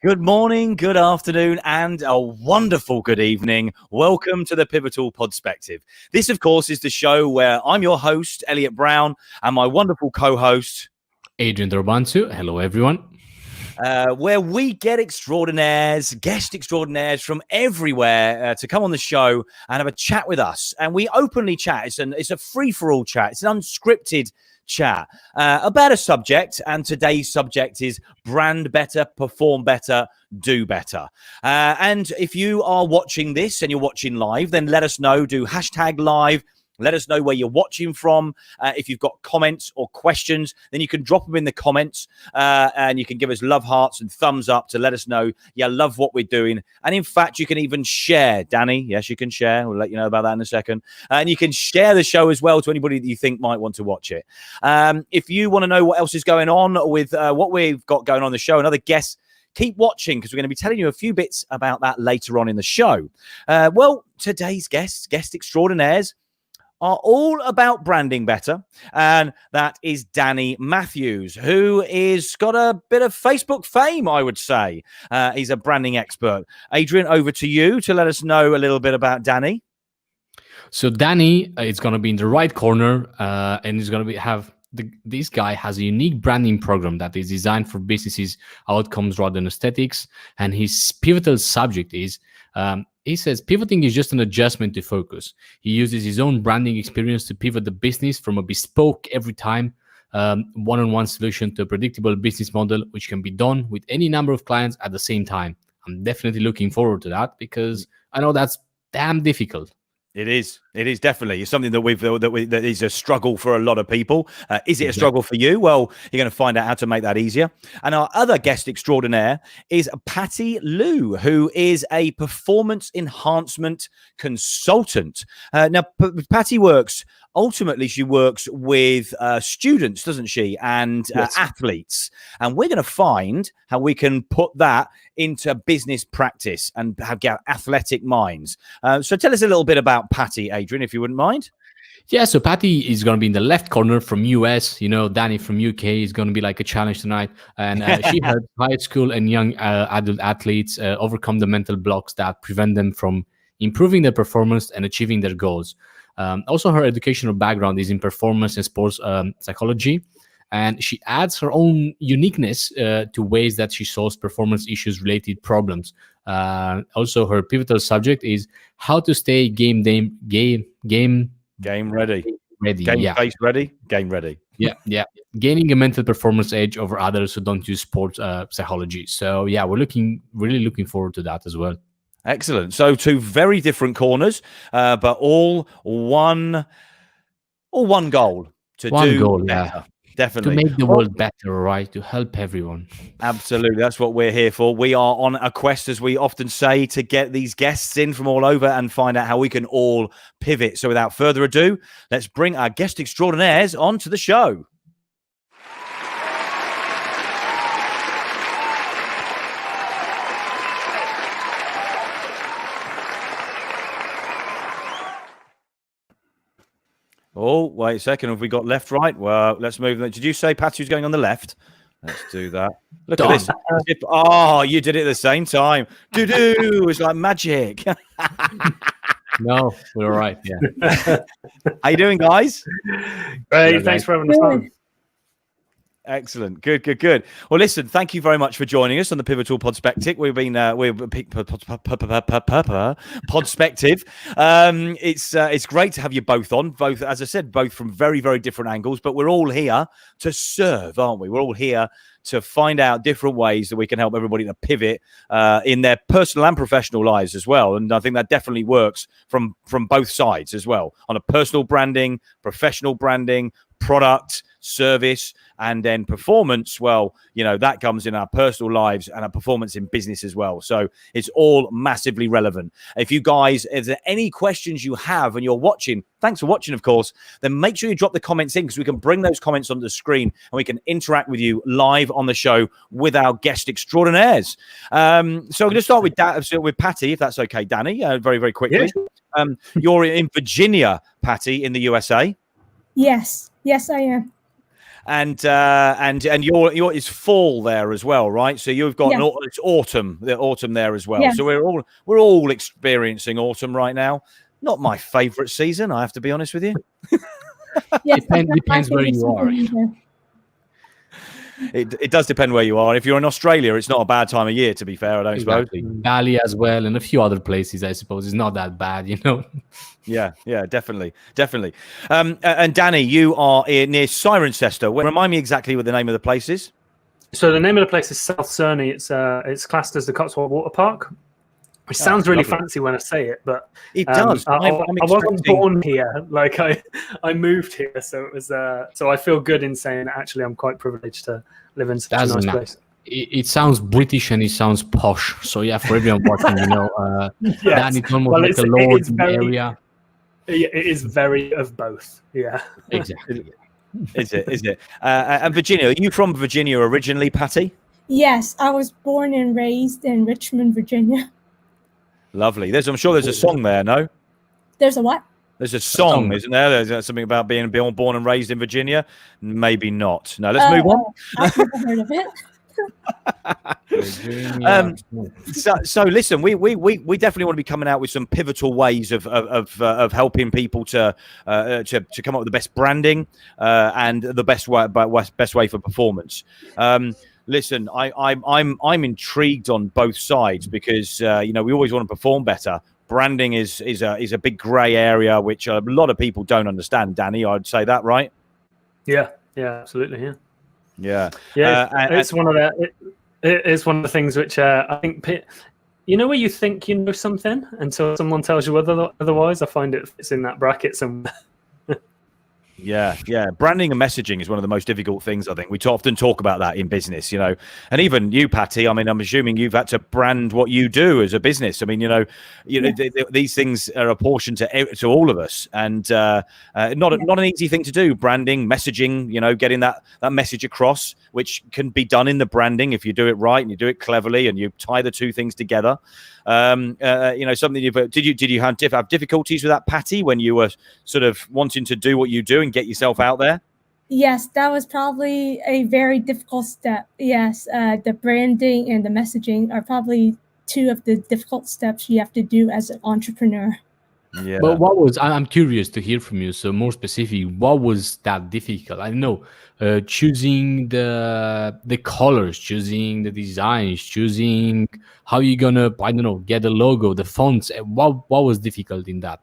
Good morning, good afternoon, and a wonderful good evening. Welcome to the Pivotal Podspective. This, of course, is the show where I'm your host, Elliot Brown, and my wonderful co-host, Adrian. Hello, everyone. Where we get guest extraordinaires from everywhere to come on the show and have a chat with us. And we openly chat. It's a free-for-all chat. It's an unscripted chat about a subject, and today's subject is brand better, perform better, do better. And if you are watching this and you're watching live, then let us know. Do #live. Let us know where you're watching from. If you've got comments or questions, then you can drop them in the comments and you can give us love hearts and thumbs up to let us know you love what we're doing. And in fact, you can even share. Danny, yes, you can share. We'll let you know about that in a second. And you can share the show as well to anybody that you think might want to watch it. If you want to know what else is going on with what we've got going on the show and other guests, keep watching because we're going to be telling you a few bits about that later on in the show. Well, today's guest extraordinaires, are all about branding better, and that is Danny Matthews, who is got a bit of Facebook fame, I would say. He's a branding expert. Adrian, over to you to let us know a little bit about Danny. So Danny is going to be in the right corner, and he's going to this guy has a unique branding program that is designed for businesses outcomes rather than aesthetics, and his pivotal subject is he says pivoting is just an adjustment to focus. He uses his own branding experience to pivot the business from a bespoke every time one-on-one solution to a predictable business model, which can be done with any number of clients at the same time. I'm definitely looking forward to that because I know that's damn difficult. It is definitely. It's something that is a struggle for a lot of people. Is it a struggle for you? Well, you're going to find out how to make that easier. And our other guest extraordinaire is Patty Liu, who is a performance enhancement consultant. Now, Patty ultimately she works with students, doesn't she? And yes, athletes. And we're going to find how we can put that into business practice and have athletic minds. So tell us a little bit about Patty, Adrian, if you wouldn't mind. Yeah, so Patty is going to be in the left corner from US. Danny from UK is going to be like a challenge tonight. And she helps high school and young adult athletes overcome the mental blocks that prevent them from improving their performance and achieving their goals. Also, her educational background is in performance and sports psychology. And she adds her own uniqueness to ways that she solves performance issues-related problems. Also, her pivotal subject is how to stay game ready. Game face ready. Game ready. Yeah. Gaining a mental performance edge over others who don't use sports psychology. So yeah, we're really looking forward to that as well. Excellent. So two very different corners, but all one goal to do better. Yeah. Definitely. To make the world better, right? To help everyone. Absolutely. That's what we're here for. We are on a quest, as we often say, to get these guests in from all over and find out how we can all pivot. So without further ado, let's bring our guest extraordinaires onto the show. Oh, wait a second. Have we got left, right? Well, let's move. Did you say Patty was going on the left? Let's do that. Look at this. Oh, you did it at the same time. Do-do. It's like magic. No, we're all right. Yeah. How you doing, guys? Great. Thanks for having us on. Excellent. Good. Well, listen, thank you very much for joining us on the Pivotal Podspective. We're Podspective. It's great to have you both on. Both, as I said, both from very, very different angles, but we're all here to serve, aren't we? We're all here to find out different ways that we can help everybody to pivot in their personal and professional lives as well. And I think that definitely works from both sides as well, on a personal branding, professional branding, product, service, and then performance. Well, that comes in our personal lives and our performance in business as well. So it's all massively relevant. If there any questions you have and you're watching, thanks for watching, of course, then make sure you drop the comments in because we can bring those comments onto the screen and we can interact with you live on the show with our guest extraordinaires. So I'm going to start with Patty, if that's okay, Danny, very, very quickly. Yeah. You're in Virginia, Patty, in the USA. Yes, I am. and your is fall there as well, right? So you've got it's autumn, the autumn there as well. So we're all experiencing autumn right now. Not my favorite season, I have to be honest with you. Yes, depends where you are. It does depend where you are. If you're in Australia, it's not a bad time of year, to be fair, I don't suppose. Bali as well, and a few other places, I suppose. It's not that bad, Yeah, definitely. And Danny, you are near Cirencester. Remind me exactly what the name of the place is. So the name of the place is South Cerney. It's classed as the Cotswold Water Park. It sounds really fancy when I say it, but it does. I wasn't born here. Like I moved here, so it was. So I feel good in saying that actually I'm quite privileged to live in such a nice place. It sounds British and it sounds posh. So yeah, for everyone watching, yes. Danny almost like a lord in the area. It is very of both. Yeah, exactly. Is it? And Virginia, are you from Virginia originally, Patty? Yes, I was born and raised in Richmond, Virginia. Lovely. I'm sure there's a song there, no? There's a what? There's a song, isn't there? There's something about being born and raised in Virginia. Maybe not. No, let's move on. I've never heard of it. So listen, we definitely want to be coming out with some pivotal ways of helping people to come up with the best branding and the best way for performance. Listen, I'm intrigued on both sides because we always want to perform better. Branding is a big grey area which a lot of people don't understand. Danny, I'd say that, right? Yeah, absolutely, yeah. It's one of it's one of the things which I think where you think you know something until someone tells you otherwise. I find it fits in that bracket somewhere. Yeah. Branding and messaging is one of the most difficult things, I think. We often talk about that in business, and even you, Patty. I mean, I'm assuming you've had to brand what you do as a business. I mean, these things are a portion to all of us, and not an easy thing to do. Branding, messaging, getting that message across, which can be done in the branding if you do it right and you do it cleverly and you tie the two things together. Something did you have difficulties with that, Patty, when you were sort of wanting to do what you do and get yourself out there? Yes, that was probably a very difficult step. Yes, the branding and the messaging are probably two of the difficult steps you have to do as an entrepreneur. Yeah. But I'm curious to hear from you. So more specific, what was that difficult? I know choosing the colors, choosing the designs, choosing how you're gonna, get the logo, the fonts. What was difficult in that?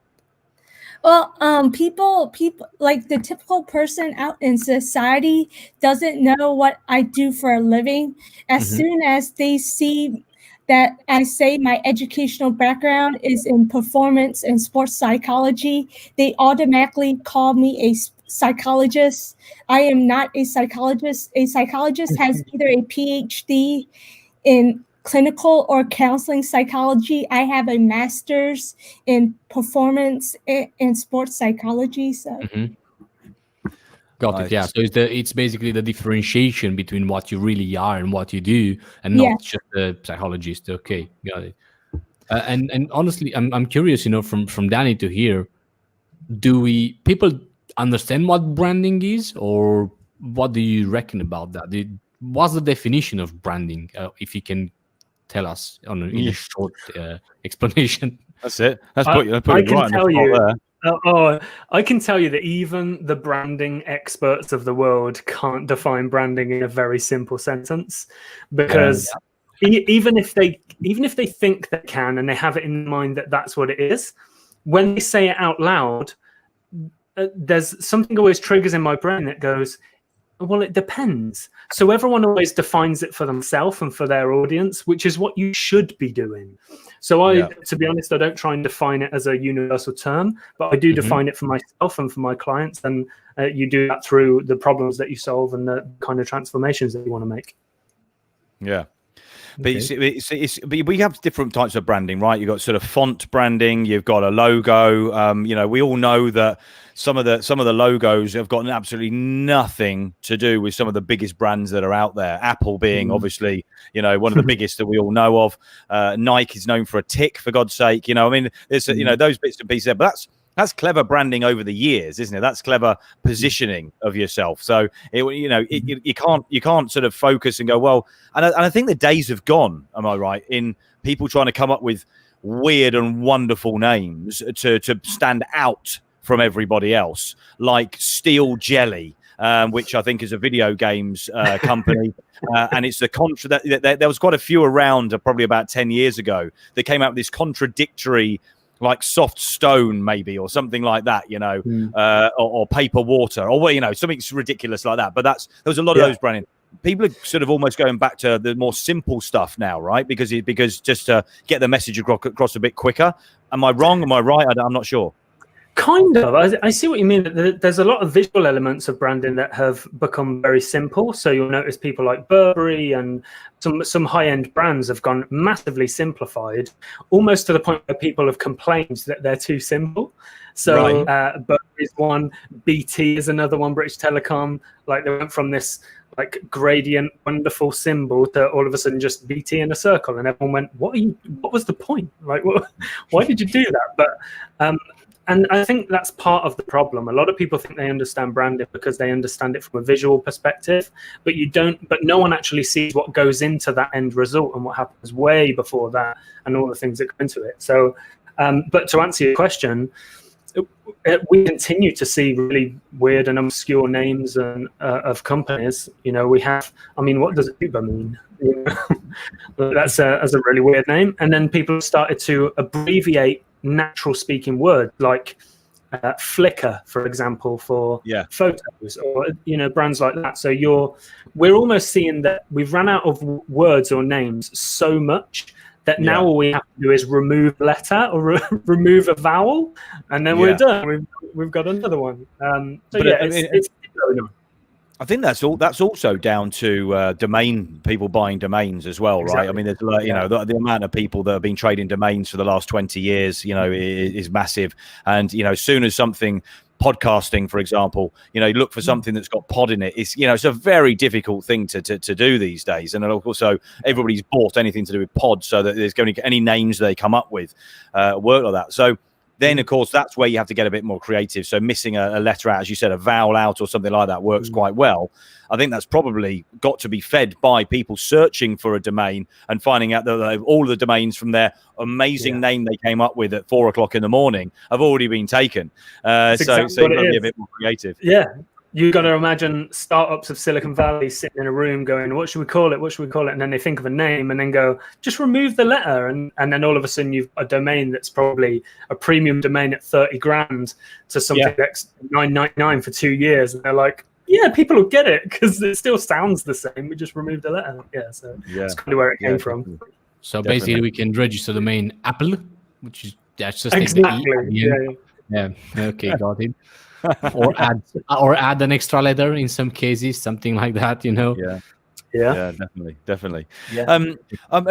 Well, people like the typical person out in society doesn't know what I do for a living. As soon as they see that I say my educational background is in performance and sports psychology, they automatically call me a psychologist. I am not a psychologist. A psychologist has either a PhD in clinical or counseling psychology. I have a master's in performance and sports psychology. So. Got it. Yeah. So it's basically the differentiation between what you really are and what you do, and not just a psychologist. Okay, got it. And honestly, I'm curious, from Danny to hear, people understand what branding is, or what do you reckon about that? What's the definition of branding? If you can tell us in a short explanation. That's it. That's put it right on the spot there. I can tell you that even the branding experts of the world can't define branding in a very simple sentence, because even if they think they can and they have it in mind that that's what it is, when they say it out loud, there's something always triggers in my brain that goes, well, it depends. So everyone always defines it for themselves and for their audience, which is what you should be doing. So to be honest, I don't try and define it as a universal term, but I do define it for myself and for my clients. And you do that through the problems that you solve and the kind of transformations that you want to make. Yeah. But we have different types of branding, right? You've got sort of font branding, you've got a logo. We all know that some of the logos have got absolutely nothing to do with some of the biggest brands that are out there. Apple being obviously, one of the biggest that we all know of. Nike is known for a tick, for God's sake. There's those bits and pieces there. But That's clever branding over the years, isn't it? That's clever positioning of yourself. So you can't sort of focus and go, well, and I think the days have gone, am I right, in people trying to come up with weird and wonderful names to stand out from everybody else, like Steel Jelly, which I think is a video games company. And it's the there was quite a few around probably about 10 years ago that came out with this contradictory, like Soft Stone maybe, or something like that, or Paper Water, or something ridiculous like that. But there was a lot of those branding. People are sort of almost going back to the more simple stuff now, right? Because just to get the message across a bit quicker. Am I wrong? Am I right? I'm not sure. Kind of. I see what you mean. There's a lot of visual elements of branding that have become very simple. So you'll notice people like Burberry and some high-end brands have gone massively simplified, almost to the point where people have complained that they're too simple. So Burberry's one, BT is another one, British Telecom. Like they went from this like gradient, wonderful symbol to all of a sudden just BT in a circle, and everyone went, "What was the point? Like, why did you do that?" But and I think that's part of the problem. A lot of people think they understand branding because they understand it from a visual perspective, but no one actually sees what goes into that end result and what happens way before that and all the things that go into it. So, but to answer your question, we continue to see really weird and obscure names of companies. We have, what does Uber mean? That's a really weird name. And then people started to abbreviate natural speaking words like Flickr, for example, for photos, or brands like that. So we're almost seeing that we've run out of words or names so much that now all we have to do is remove a letter or remove a vowel, and then we're done. We've got another one. It's going on. I think that's also down to people buying domains as well, right? Exactly. There's the amount of people that have been trading domains for the last 20 years, is massive. And as soon as something podcasting, for example, you look for something that's got pod in it. It's a very difficult thing to do these days. And also everybody's bought anything to do with pod, so that there's going to any names they come up with work like that. So then, of course, that's where you have to get a bit more creative. So missing a letter out, as you said, a vowel out or something like that works quite well. I think that's probably got to be fed by people searching for a domain and finding out that all of the domains from their amazing name they came up with at 4 o'clock in the morning have already been taken. So you've got to be a bit more creative. Yeah. You've got to imagine startups of Silicon Valley sitting in a room going, what should we call it? What should we call it? And then they think of a name and then go, just remove the letter. And then all of a sudden you've got a domain that's probably a premium domain at 30 grand to something that's $9.99 for 2 years. And they're like, yeah, people will get it because it still sounds the same. We just removed the letter. So that's kind of where it came from. So basically we can register the domain Apple, which is just exactly. Yeah. Okay, got it. or add an extra letter in some cases, something like that, Yeah, definitely.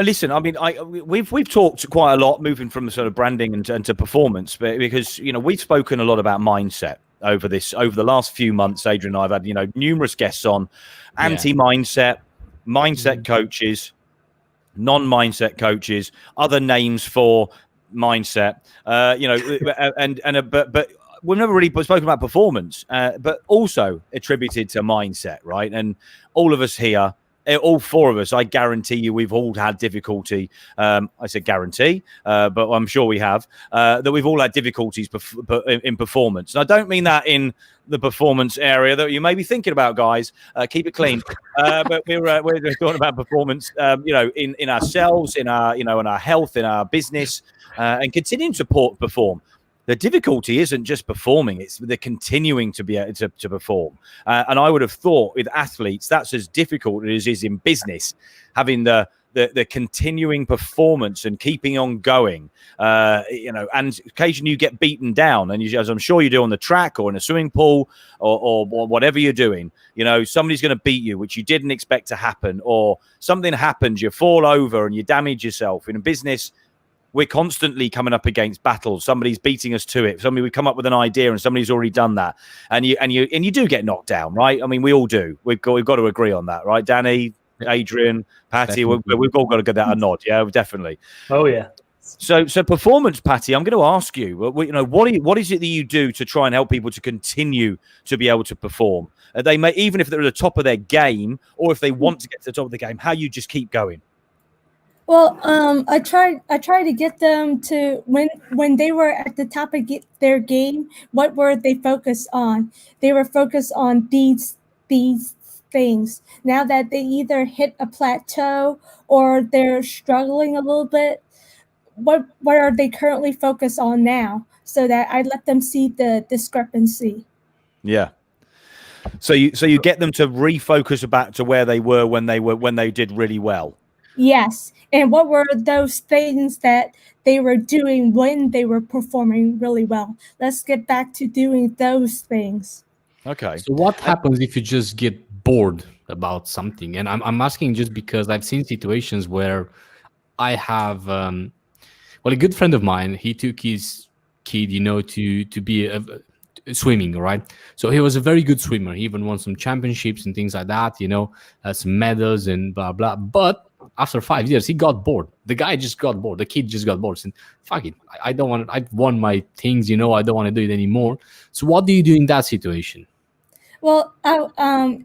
Listen, we've talked quite a lot moving from the sort of branding and to performance, but because we've spoken a lot about mindset over the last few months. Adrian and I've had numerous guests on anti-mindset, mindset coaches, non-mindset coaches, other names for mindset, but we've never really spoken about performance, but also attributed to mindset, right? And all of us here, all four of us, I guarantee you, we've all had difficulty. I said guarantee, but I'm sure we have, that we've all had difficulties in performance. And I don't mean that in the performance area that you may be thinking about, guys. Keep it clean. But we're talking about performance, in ourselves, in our health, in our business, and continuing to perform. The difficulty isn't just performing, it's the continuing to be able to perform. And I would have thought with athletes, that's as difficult as it is in business, having the continuing performance and keeping on going, and occasionally you get beaten down. And as I'm sure you do on the track or in a swimming pool or whatever you're doing, somebody's going to beat you, which you didn't expect to happen, or something happens, you fall over and you damage yourself. In a business, we're constantly coming up against battles. Somebody's beating us to it. We come up with an idea and somebody's already done that. And you do get knocked down, right? We all do. We've got to agree on that, right? Danny, Adrian, Patty, we've all got to get that a nod. Yeah, definitely. Oh yeah. So performance, Patty, I'm going to ask you, what is it that you do to try and help people to continue to be able to perform? They may, even if they're at the top of their game, or if they want to get to the top of the game, how you just keep going? Well, I tried to get them to when they were at the top of their game. What were they focused on? They were focused on these things. Now that they either hit a plateau or they're struggling a little bit, what are they currently focused on now? So that I let them see the discrepancy. Yeah. So you get them to refocus back to where they were when they did really well. Yes. And what were those things that they were doing when they were performing really well? Let's get back to doing those things. Okay. So what happens if you just get bored about something? And I'm asking just because I've seen situations where I have, a good friend of mine, he took his kid, to be swimming, right? So he was a very good swimmer. He even won some championships and things like that, some medals and blah, blah. But after 5 years, he got bored. The guy just got bored. The kid just got bored. And fuck it, I don't want. I've won my things. I don't want to do it anymore. So what do you do in that situation? Well,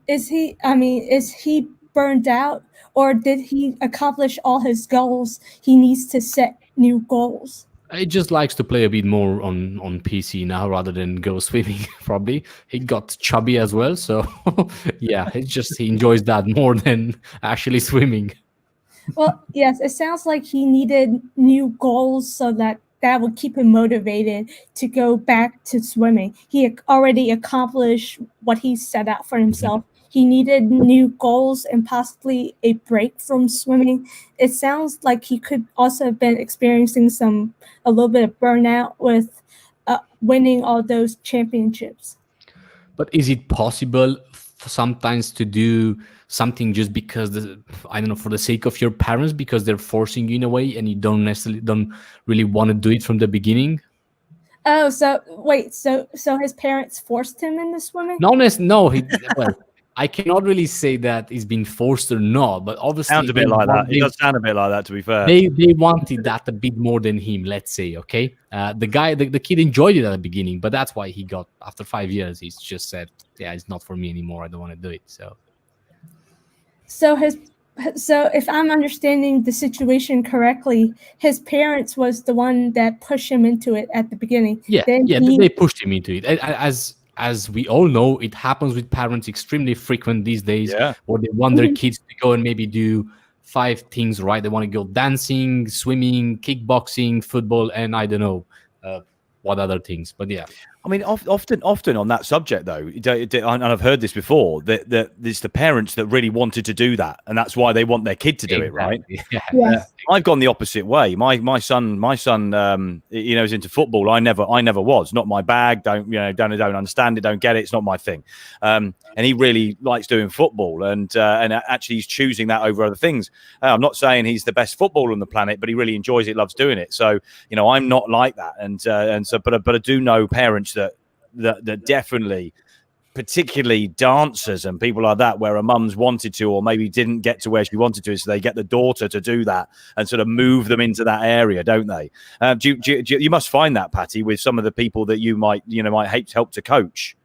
is he burned out, or did he accomplish all his goals? He needs to set new goals. He just likes to play a bit more on PC now rather than go swimming. Probably he got chubby as well. So yeah, he enjoys that more than actually swimming. Well, yes, it sounds like he needed new goals so that would keep him motivated to go back to swimming. He had already accomplished what he set out for himself. He needed new goals and possibly a break from swimming. It sounds like he could also have been experiencing a little bit of burnout with winning all those championships. But is it possible sometimes to do something just because for the sake of your parents, because they're forcing you in a way and you don't really want to do it from the beginning? Oh, so wait, so his parents forced him into swimming? No, I cannot really say that he's been forced or not, but obviously sounds a bit like that. It does sound a bit like that, to be fair. They wanted that a bit more than him, let's say. Okay, the kid enjoyed it at the beginning, but that's why he got, after 5 years, he's just said, "Yeah, it's not for me anymore. I don't want to do it." So if I'm understanding the situation correctly, his parents was the one that pushed him into it at the beginning. Yeah, they pushed him into it. As we all know, it happens with parents extremely frequent these days, where they want their kids to go and maybe do 5 things, right? They want to go dancing, swimming, kickboxing, football, and I don't know what other things. But yeah. I mean, often on that subject, though, and I've heard this before, that it's the parents that really wanted to do that, and that's why they want their kid to do it, right? Yeah. Yes. I've gone the opposite way. My son, is into football. I never was. Not my bag. Don't understand it. Don't get it. It's not my thing. And he really likes doing football, and actually he's choosing that over other things. I'm not saying he's the best footballer on the planet, but he really enjoys it, loves doing it. So I'm not like that, but I do know parents that definitely, particularly dancers and people like that, where a mum's wanted to or maybe didn't get to where she wanted to, so they get the daughter to do that and sort of move them into that area, don't they? You must find that, Patty, with some of the people that you might help to coach.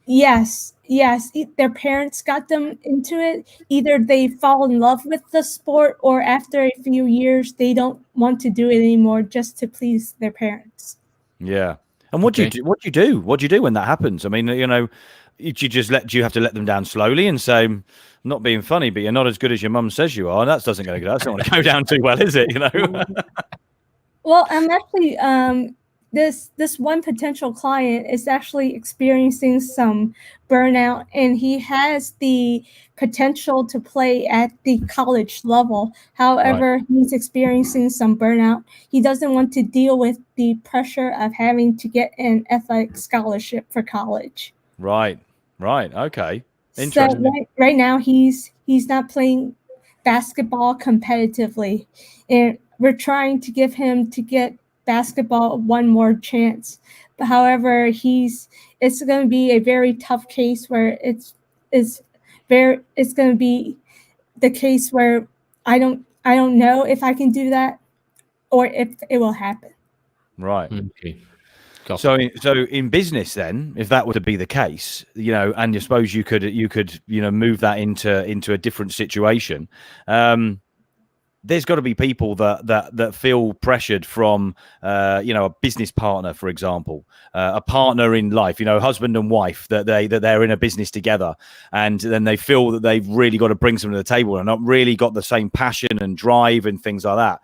Yes. Their parents got them into it. Either they fall in love with the sport, or after a few years, they don't want to do it anymore just to please their parents. Yeah. And what do you do? What do you do when that happens? I mean, do you have to let them down slowly and say, "I'm not being funny, but you're not as good as your mum says you are"? That's not going to go down too well, is it? Well, I'm actually this one potential client is actually experiencing some burnout, and he has the potential to play at the college level. However, he's experiencing some burnout. He doesn't want to deal with the pressure of having to get an athletic scholarship for college. Right. Okay. Interesting. So right now he's not playing basketball competitively, and we're trying to give him to get basketball one more chance. But however, it's going to be a very tough case where it's going to be the case where I don't know if I can do that. or if it will happen. Right. Okay. So in business, then, if that were to be the case, and you suppose you could, move that into a different situation. There's got to be people that feel pressured from, a business partner, for example, a partner in life, husband and wife, that they're in a business together, and then they feel that they've really got to bring something to the table and not really got the same passion and drive and things like that.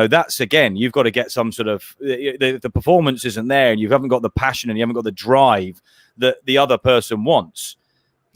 That's, again, you've got to get some sort of, the performance isn't there, and you haven't got the passion and you haven't got the drive that the other person wants.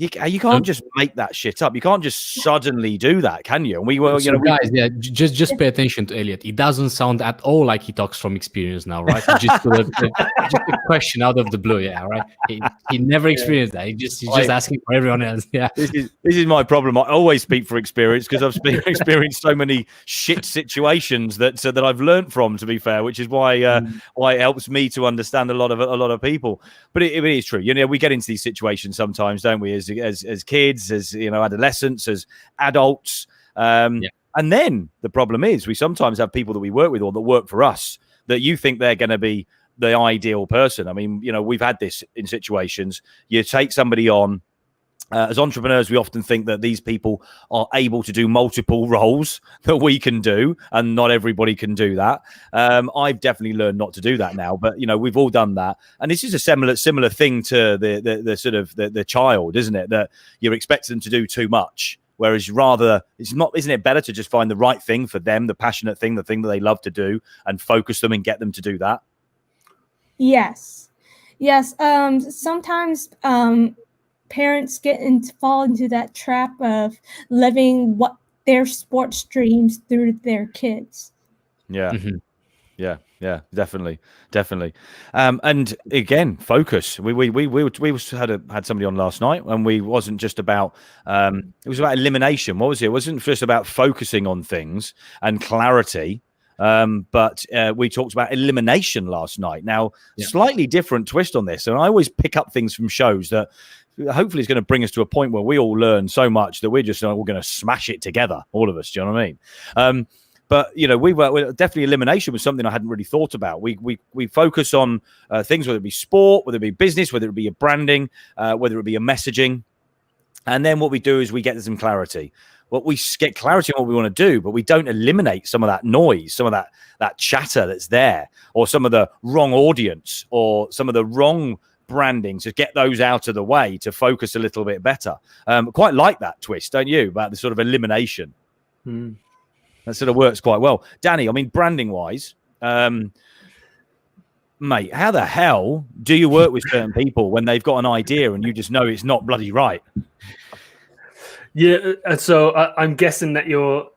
You can't just make that shit up. You can't just suddenly do that, can you? And we were, guys, just pay attention to Elliot. It doesn't sound at all like he talks from experience now, right? Just a question out of the blue, yeah, right? He never experienced that. He's just asking for everyone else. Yeah, this is my problem. I always speak for experience because I've experienced so many shit situations that I've learned from. To be fair, which is why it helps me to understand a lot of people. But it is true. We get into these situations sometimes, don't we? As kids, as adolescents, as adults, and then the problem is we sometimes have people that we work with or that work for us that you think they're going to be the ideal person. I mean, we've had this in situations. You take somebody on. As entrepreneurs, we often think that these people are able to do multiple roles that we can do, and not everybody can do that. I've definitely learned not to do that now, but we've all done that. And this is a similar thing to the sort of the child, isn't it? That you're expecting them to do too much, whereas rather it's not. Isn't it better to just find the right thing for them, the passionate thing, the thing that they love to do, and focus them and get them to do that? Yes. Sometimes parents fall into that trap of living what their sports dreams through their kids. Yeah. Mm-hmm. Yeah, definitely. And again, focus. We had somebody on last night, and we wasn't just about it was about elimination. What was it? It wasn't just about focusing on things and clarity. But we talked about elimination last night. Now, slightly different twist on this. And I always pick up things from shows that hopefully is going to bring us to a point where we all learn so much that we're going to smash it together, all of us. Do you know what I mean? But we were definitely elimination was something I hadn't really thought about. We focus on things, whether it be sport, whether it be business, whether it be a branding, whether it be a messaging, and then what we do is we get some clarity. We get clarity on what we want to do, but we don't eliminate some of that noise, some of that chatter that's there, or some of the wrong audience, or some of the wrong branding, to get those out of the way to focus a little bit better. Quite like that twist, don't you? About the sort of elimination. That sort of works quite well. Danny, I mean, branding wise, mate, how the hell do you work with certain people when they've got an idea and you just know it's not bloody right? Yeah, so I'm guessing that your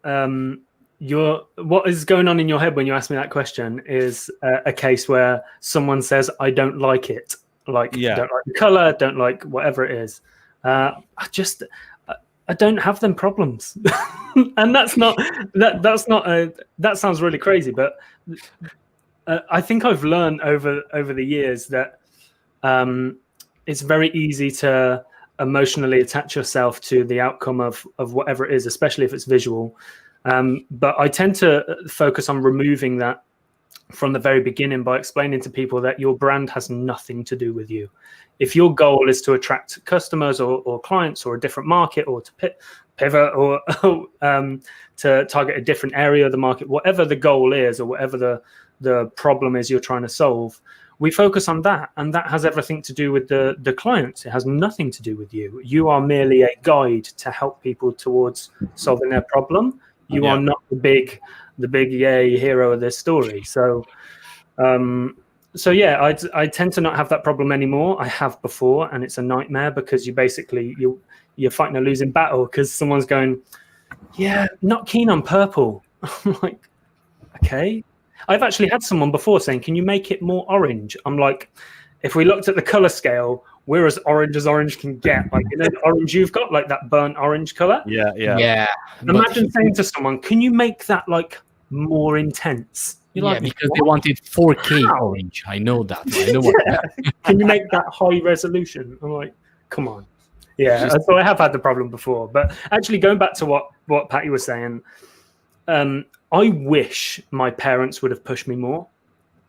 what is going on in your head when you ask me that question is a case where someone says, I don't like it. Don't like the color, don't like whatever it is. I don't have them problems. And that sounds really crazy, but I think I've learned over the years that it's very easy to emotionally attach yourself to the outcome of whatever it is, especially if it's visual. But I tend to focus on removing that from the very beginning by explaining to people that your brand has nothing to do with you. If your goal is to attract customers or clients or a different market, or to pivot or to target a different area of the market, whatever the goal is or whatever the problem is you're trying to solve, we focus on that, and that has everything to do with the clients. It has nothing to do with you. You are merely a guide to help people towards solving their problem. You are not the big hero of this story. So I tend to not have that problem anymore. I have before, and it's a nightmare because you're fighting a losing battle because someone's going, not keen on purple. I'm like, okay. I've actually had someone before saying, can you make it more orange? I'm like, if we looked at the color scale, we're as orange can get. Like, the orange you've got, like that burnt orange color. Yeah. Imagine saying to someone, can you make that like more intense? Because they wanted 4K orange. I know that. I know what. Can you make that high resolution? I'm like, come on. Yeah, so I have had the problem before. But actually, going back to what Patty was saying, I wish my parents would have pushed me more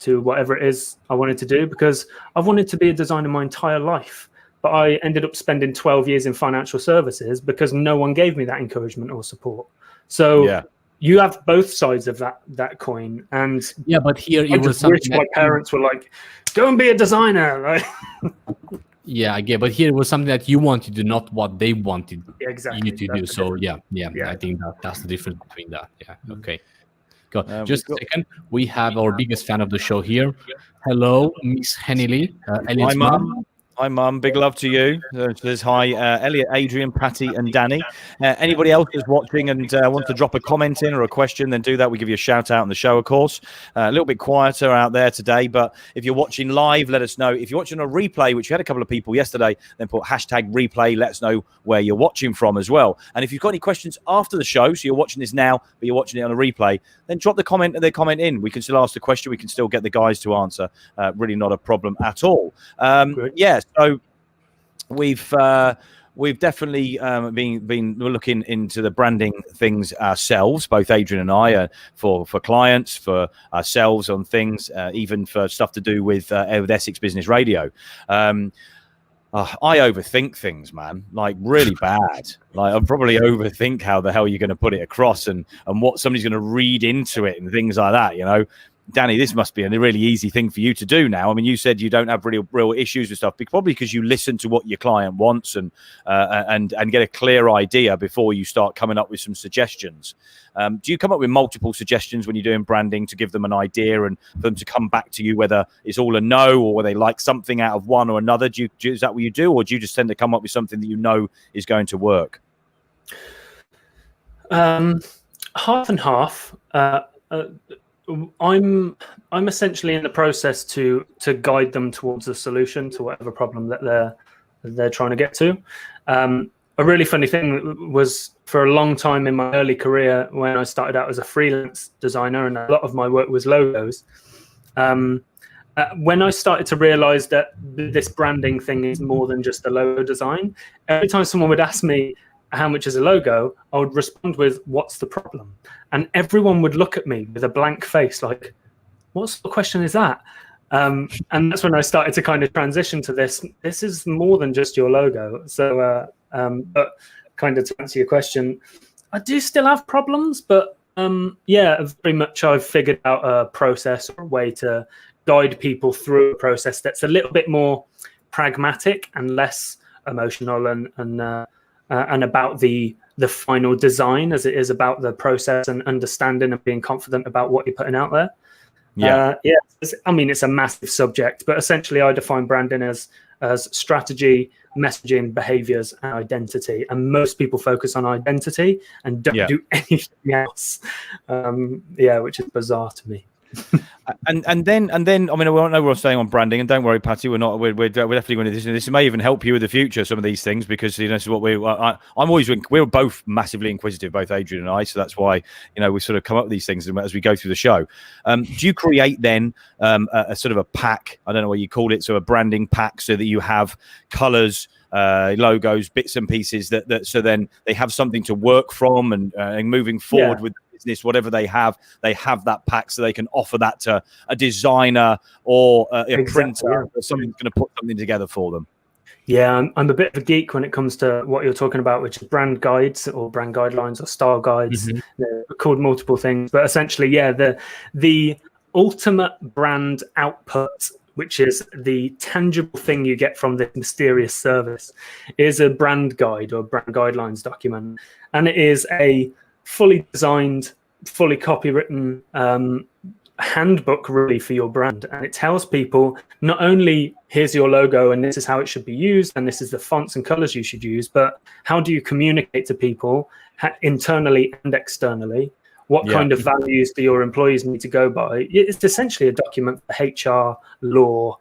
to whatever it is I wanted to do, because I've wanted to be a designer my entire life. But I ended up spending 12 years in financial services because no one gave me that encouragement or support. So you have both sides of that coin. And yeah, but here I it was just wish something my parents were like, go and be a designer. Like, yeah, I get, but here it was something that you wanted to do, not what they wanted exactly. you to do. So yeah, I think that's the difference between that. Yeah, okay. Just a second. We have our biggest fan of the show here. Hello, Miss Hennelly, Elliot's mom. Hi, Mum. Big love to you. Says hi, Elliot, Adrian, Patty, and Danny. Anybody else that's watching and wants to drop a comment in or a question, then do that. We give you a shout out on the show, of course. A little bit quieter out there today, but if you're watching live, let us know. If you're watching a replay, which you had a couple of people yesterday, then put hashtag replay. Let us know where you're watching from as well. And if you've got any questions after the show, so you're watching this now, but you're watching it on a replay, then drop the comment in. We can still ask the question. We can still get the guys to answer. Really not a problem at all. So we've definitely been looking into the branding things ourselves, both Adrian and I, for clients, for ourselves on things, even for stuff to do with Essex Business Radio. I overthink things, man, like really bad. Like I probably overthink how the hell you're going to put it across and what somebody's going to read into it and things like that, you know. Danny, this must be a really easy thing for you to do now. I mean, you said you don't have real issues with stuff, probably because you listen to what your client wants and get a clear idea before you start coming up with some suggestions. Do you come up with multiple suggestions when you're doing branding to give them an idea and for them to come back to you, whether it's all a no or whether they like something out of one or another? Is that what you do, or do you just tend to come up with something that you know is going to work? Half and half. I'm essentially in the process to guide them towards a solution to whatever problem that they're trying to get to. A really funny thing was, for a long time in my early career, when I started out as a freelance designer, and a lot of my work was logos. When I started to realize that this branding thing is more than just a logo design, every time someone would ask me how much is a logo, I would respond with, what's the problem? And everyone would look at me with a blank face like, what sort of question is that? And that's when I started to kind of transition to this. This is more than just your logo. So, but kind of to answer your question, I do still have problems, but very much I've figured out a process or a way to guide people through a process that's a little bit more pragmatic and less emotional and about the final design, as it is about the process and understanding and being confident about what you're putting out there. It's a massive subject, but essentially I define branding as strategy, messaging, behaviors, and identity. And most people focus on identity and don't do anything else. Which is bizarre to me. And then I mean, I don't know what I'm saying on branding, and don't worry, Patty, we're definitely going to do this. This may even help you in the future, some of these things, because this is what we're both massively inquisitive, both Adrian and I, so that's why we sort of come up with these things as we go through the show. Do you create then a sort of a pack? I don't know what you call it, so a branding pack, so that you have colors, logos, bits and pieces that so then they have something to work from and moving forward with business, whatever they have that pack, so they can offer that to a designer or a printer or someone who's going to put something together for them. Yeah, I'm a bit of a geek when it comes to what you're talking about, which is brand guides or brand guidelines or style guides. Mm-hmm. They're called multiple things, but essentially, the ultimate brand output, which is the tangible thing you get from this mysterious service, is a brand guide or brand guidelines document. And it is a fully designed, fully copywritten handbook really for your brand. And it tells people not only here's your logo and this is how it should be used and this is the fonts and colors you should use, but how do you communicate to people internally and externally? What kind of values do your employees need to go by? It's essentially a document for HR, law,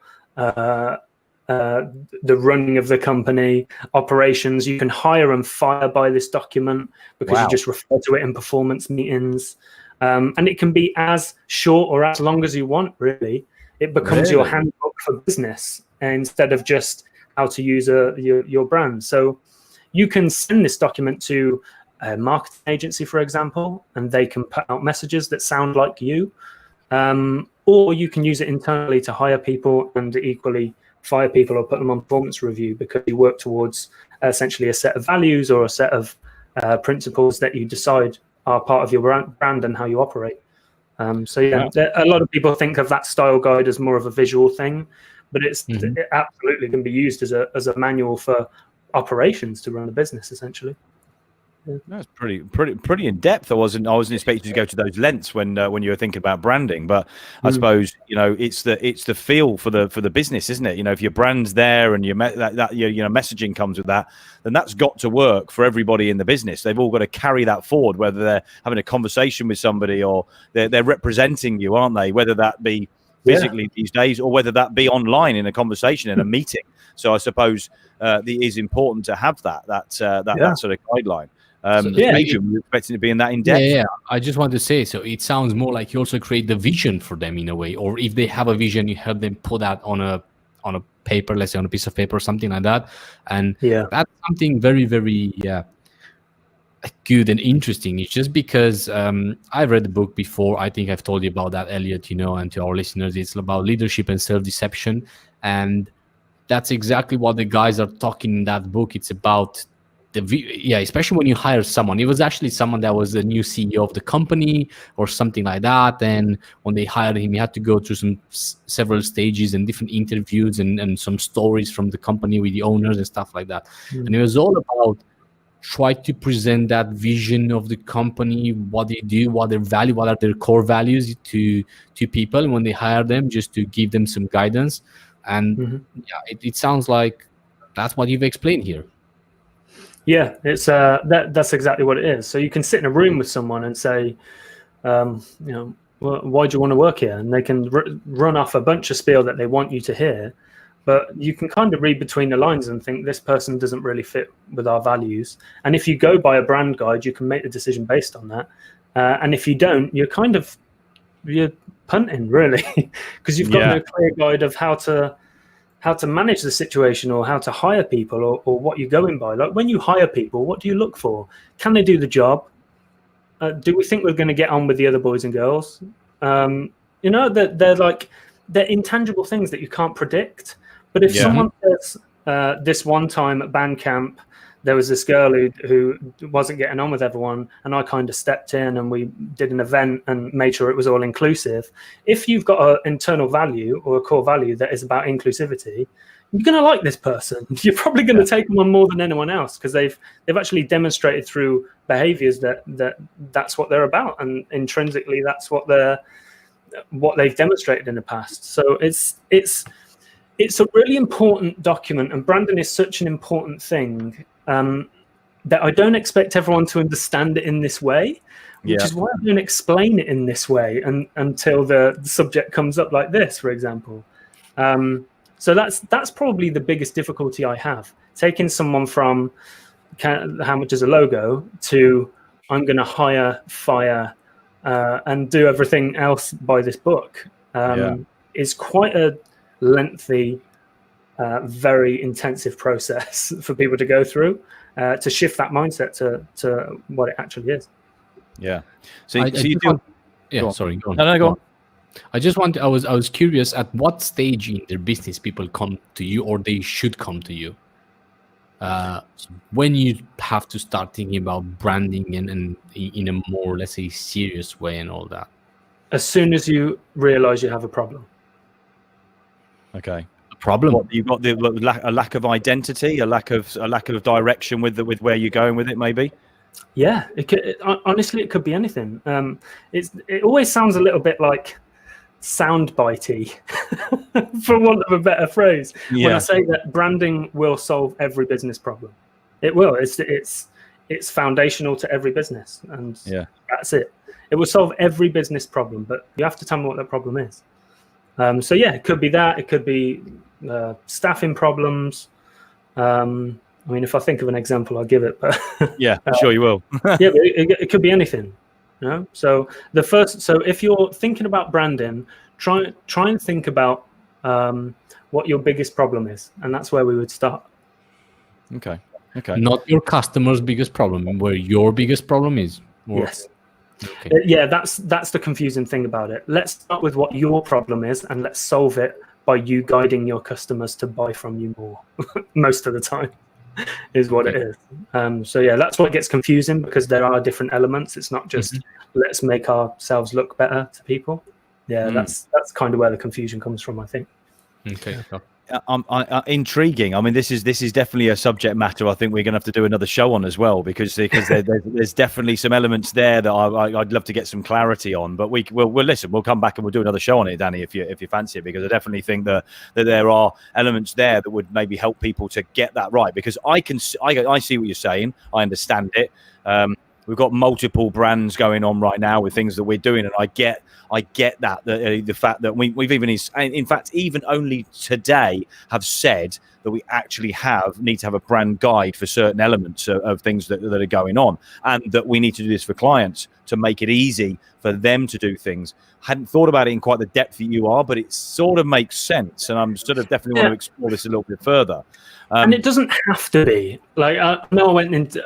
the running of the company, operations. You can hire and fire by this document because you just refer to it in performance meetings. And it can be as short or as long as you want, really. It becomes your handbook for business instead of just how to use your brand. So you can send this document to a marketing agency, for example, and they can put out messages that sound like you. Or you can use it internally to hire people and equally fire people or put them on performance review, because you work towards essentially a set of values or a set of principles that you decide are part of your brand and how you operate. So yeah, a lot of people think of that style guide as more of a visual thing, but it absolutely can be used as a manual for operations to run a business, essentially. Yeah. That's pretty in depth. I wasn't expecting you to go to those lengths when you were thinking about branding, but I suppose it's the feel for the business, isn't it? If your brand's there and your messaging comes with that, then that's got to work for everybody in the business. They've all got to carry that forward, whether they're having a conversation with somebody or they're representing you, aren't they? Whether that be physically these days or whether that be online in a conversation in a meeting. So I suppose it is important to have that sort of guideline. Adrian, we're expecting to be in that in depth. Yeah. I just want to say, so it sounds more like you also create the vision for them in a way, or if they have a vision, you help them put that on a paper, let's say on a piece of paper or something like that. And that's something very, very good and interesting. It's just because I've read the book before. I think I've told you about that, Elliot, and to our listeners, it's about leadership and self-deception. And that's exactly what the guys are talking in that book. It's about especially when you hire someone. It was actually someone that was the new CEO of the company or something like that. And when they hired him, he had to go through several stages and different interviews and some stories from the company with the owners and stuff like that. And it was all about try to present that vision of the company, what they do, what their value, what are their core values to people when they hire them, just to give them some guidance. And it sounds like that's what you've explained here. Yeah, it's that's exactly what it is. So you can sit in a room with someone and say, why do you want to work here? And they can run off a bunch of spiel that they want you to hear, but you can kind of read between the lines and think this person doesn't really fit with our values. And if you go by a brand guide, you can make the decision based on that. And if you don't, you're punting really, because you've got no clear guide of how to manage the situation or how to hire people or what you're going by. Like when you hire people, what do you look for? Can they do the job? Do we think we're going to get on with the other boys and girls? They're intangible things that you can't predict. But if someone says, this one time at band camp, there was this girl who wasn't getting on with everyone, and I kind of stepped in and we did an event and made sure it was all inclusive. If you've got an internal value or a core value that is about inclusivity, you're going to like this person. You're probably going to take them on more than anyone else because they've actually demonstrated through behaviors that's what they're about, and intrinsically that's what they've demonstrated in the past. So it's a really important document, and branding is such an important thing that I don't expect everyone to understand it in this way, which is why I don't explain it in this way until the subject comes up like this, for example. So that's probably the biggest difficulty I have, taking someone from how much is a logo to I'm going to hire, fire, and do everything else by this book is quite a lengthy, very intensive process for people to go through to shift that mindset to what it actually is. Yeah. Sorry. Go on. No, go on. I was curious at what stage in their business people come to you, or they should come to you. When you have to start thinking about branding and in a more, let's say, serious way and all that. As soon as you realize you have a problem. Okay. Problem. What, you've got a lack of identity, a lack of direction with where you're going with it, maybe. Yeah, honestly, it could be anything. It always sounds a little bit like soundbitey, for want of a better phrase. Yeah. When I say that branding will solve every business problem, it will. It's foundational to every business, and that's it. It will solve every business problem, but you have to tell me what that problem is. So yeah, it could be that. It could be staffing problems. I mean, if I think of an example, I'll give it. But yeah, I'm sure you will. Yeah, but it could be anything. So if you're thinking about branding, try and think about what your biggest problem is, and that's where we would start. Okay. Okay. Not your customer's biggest problem, where your biggest problem is. Yes. Okay. Yeah, that's the confusing thing about it. Let's start with what your problem is, and let's solve it by you guiding your customers to buy from you more. Most of the time, is what it is. So yeah, that's why it gets confusing, because there are different elements. It's not just let's make ourselves look better to people. Yeah, that's kind of where the confusion comes from, I think. Okay. Intriguing. I mean, this is definitely a subject matter I think we're going to have to do another show on as well, because there's definitely some elements there that I'd love to get some clarity on. But we'll listen. We'll come back and we'll do another show on it, Danny, if you fancy it, because I definitely think that there are elements there that would maybe help people to get that right. Because I see what you're saying. I understand it. We've got multiple brands going on right now with things that we're doing, and I get that the fact that we've even, in fact, even only today have said that we actually need to have a brand guide for certain elements of things that are going on, and that we need to do this for clients to make it easy for them to do things. Hadn't thought about it in quite the depth that you are, but it sort of makes sense, and I'm sort of definitely want to explore this a little bit further. And it doesn't have to be like, I know I went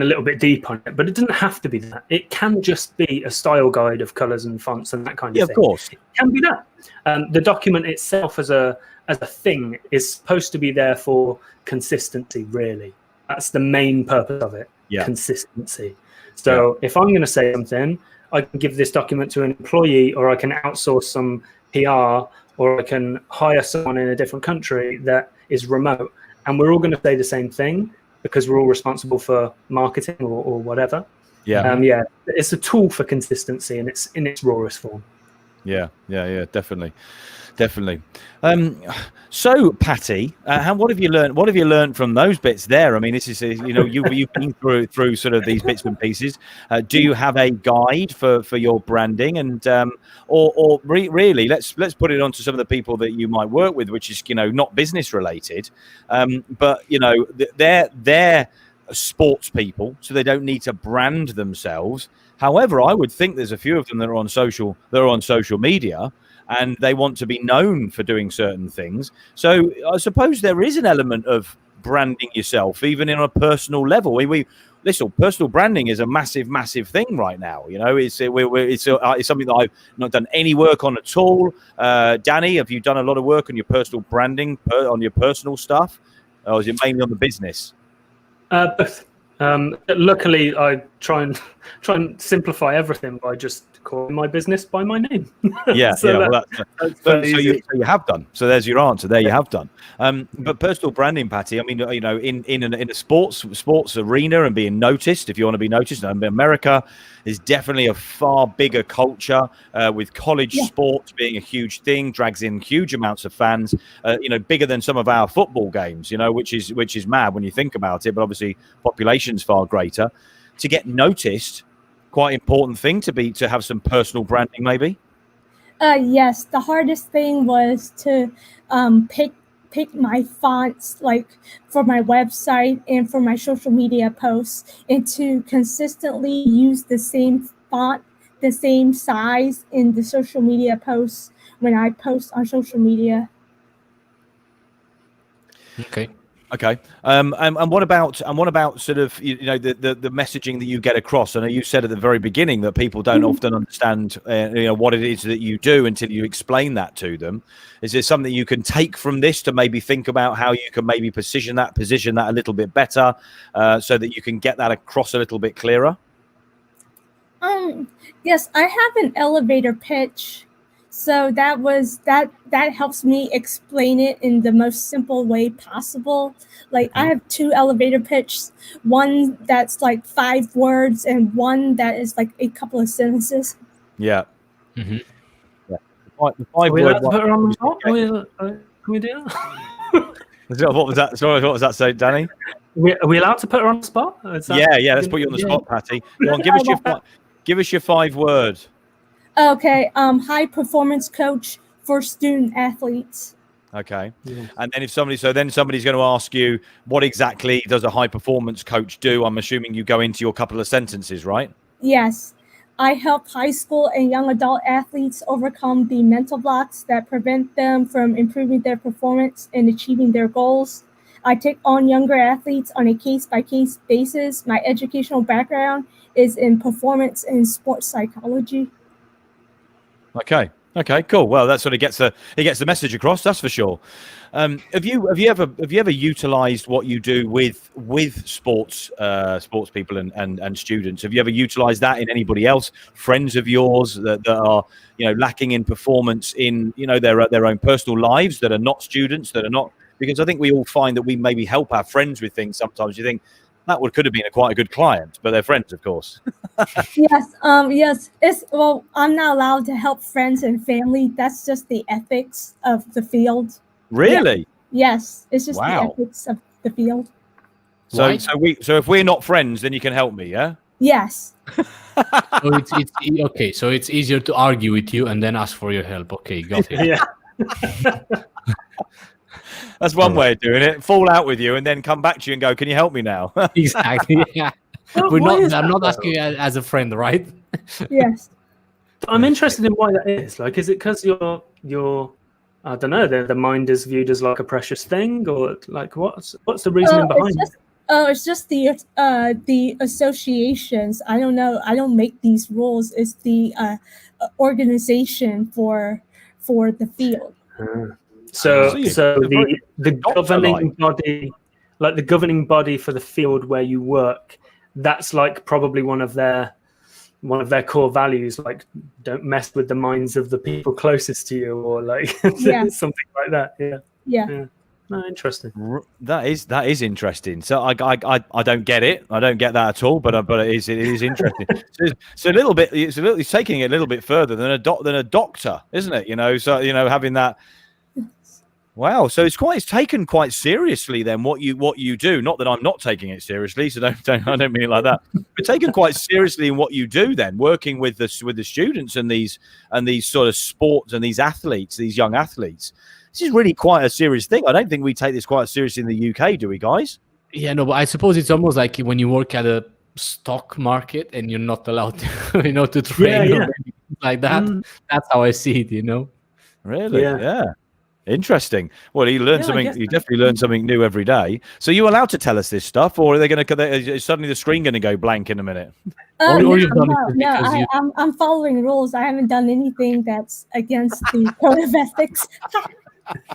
a little bit deep on it, but it doesn't have to be that. It can just be a style guide of colors and fonts and that kind of thing. Yeah, of course. It can be that. The document itself as a thing is supposed to be there for consistency, really. That's the main purpose of it, consistency. So if I'm going to say something, I can give this document to an employee, or I can outsource some PR, or I can hire someone in a different country that is remote. And we're all going to say the same thing, because we're all responsible for marketing or whatever. Yeah. It's a tool for consistency, and it's in its rawest form. Yeah, definitely. So, Patty, what have you learned? What have you learned from those bits there? I mean, this is you've been through sort of these bits and pieces. Do you have a guide for your branding, and really let's put it onto some of the people that you might work with, which is not business related, but they're sports people, so they don't need to brand themselves. However, I would think there's a few of them that are on social media, and they want to be known for doing certain things. So I suppose there is an element of branding yourself, even in a personal level. Listen, personal branding is a massive thing right now. It's something that I've not done any work on at all. Danny, have you done a lot of work on your personal branding, on your personal stuff, or is it mainly on the business? Both. Luckily, I try and simplify everything by just calling my business by my name. So you have done. So there's your answer. There you have done. But personal branding, Patty. I mean, in a sports arena and being noticed. If you want to be noticed, America is definitely a far bigger culture, with college sports being a huge thing, drags in huge amounts of fans. Bigger than some of our football games. Which is mad when you think about it. But obviously, population's far greater. To get noticed, quite important thing to have some personal branding, maybe. Yes, the hardest thing was to pick my fonts, like for my website and for my social media posts, and to consistently use the same font, the same size in the social media posts when I post on social media. Okay. And what about sort of the messaging that you get across? I know you said at the very beginning that people don't often understand what it is that you do until you explain that to them. Is there something you can take from this to maybe think about how you can maybe position that a little bit better, so that you can get that across a little bit clearer? Yes, I have an elevator pitch. So that helps me explain it in the most simple way possible. Like I have 2 elevator pitches, one that's like 5 words and one that is like a couple of sentences. Yeah. Mm-hmm. Yeah. The 5 word one. Can we do that? What was that? Sorry, what was that say, Danny? Are we allowed to put her on the spot? Yeah. Let's put you on the spot, Patty. Go on, give us your 5 words. Okay, high performance coach for student athletes. Okay, and then somebody's going to ask you, what exactly does a high performance coach do? I'm assuming you go into your couple of sentences, right? Yes, I help high school and young adult athletes overcome the mental blocks that prevent them from improving their performance and achieving their goals. I take on younger athletes on a case-by-case basis. My educational background is in performance and sports psychology. Okay, cool. Well, that sort of gets the message across. That's for sure. Have you ever utilized what you do with sports people and students? Have you ever utilized that in anybody else, friends of yours that are lacking in performance in their own personal lives, that are not students, that are not? Because I think we all find that we maybe help our friends with things. Sometimes you think that could have been quite a good client, but they're friends, of course. Yes. Yes. I'm not allowed to help friends and family. That's just the ethics of the field. Really? Yeah. Yes. It's just Wow. the ethics of the field. So if we're not friends, then you can help me, yeah? Yes. So it's okay. So it's easier to argue with you and then ask for your help. Okay, got it. Yeah. That's one way of doing it. Fall out with you and then come back to you and go, can you help me now? Exactly. Yeah. I'm not asking you as a friend, right? Yes. I'm interested in why that is. Like, is it because you're I don't know, the mind is viewed as like a precious thing, or like what's the reasoning behind it? It's just the associations. I don't know. I don't make these rules. It's the organization for the field. So the the governing body, like the governing body for the field where you work, that's like probably one of their core values, like don't mess with the minds of the people closest to you, or like something like that. Yeah. No, interesting. That is interesting. So I don't get it. I don't get that at all. But it is interesting. So a little bit. It's taking it a little bit further than a doctor, isn't it? So having that. Wow. So it's taken quite seriously then what you do. Not that I'm not taking it seriously. So I don't mean it like that. But taken quite seriously in what you do then, working with the students and these sort of sports and these athletes, these young athletes. This is really quite a serious thing. I don't think we take this quite seriously in the UK, do we, guys? Yeah, no, but I suppose it's almost like when you work at a stock market and you're not allowed to, to train or anything like that. That's how I see it, Really? Yeah. Interesting. Well, you learn something. You definitely learn something new every day. So you allowed to tell us this stuff, or are they going to? Is suddenly the screen going to go blank in a minute? No, I'm following rules. I haven't done anything that's against the code of ethics.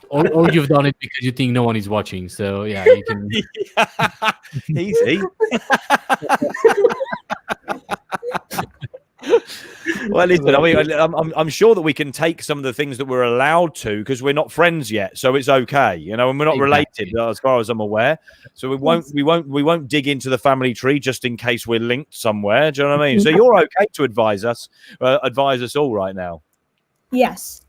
or you've done it because you think no one is watching. So yeah, you can. Easy. Well, listen, I mean, I'm sure that we can take some of the things that we're allowed to because we're not friends yet, so it's okay, and we're not related as far as I'm aware. So we won't dig into the family tree just in case we're linked somewhere. Do you know what I mean? So you're okay to advise us all right now. Yes.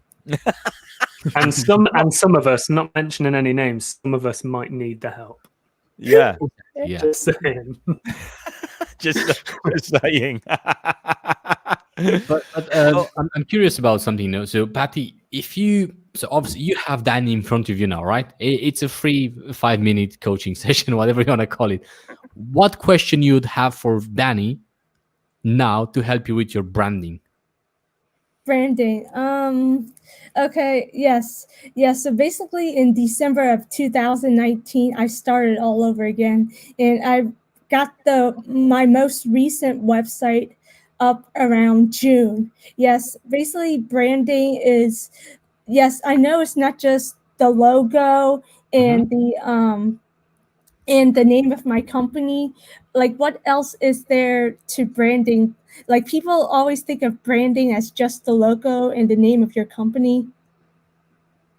and some of us, not mentioning any names, some of us might need the help. Yeah. Yeah. Just saying. just saying. But I'm curious about something now. So Patty, obviously you have Danny in front of you now, right? It's a free 5-minute coaching session, whatever you want to call it. What question you'd have for Danny now to help you with your branding? Branding. Okay. Yes. So basically, in December of 2019, I started all over again, and I got my most recent website up around June. Yes. Basically, branding is. Yes, I know it's not just the logo and and the name of my company. Like, what else is there to branding? Like, people always think of branding as just the logo and the name of your company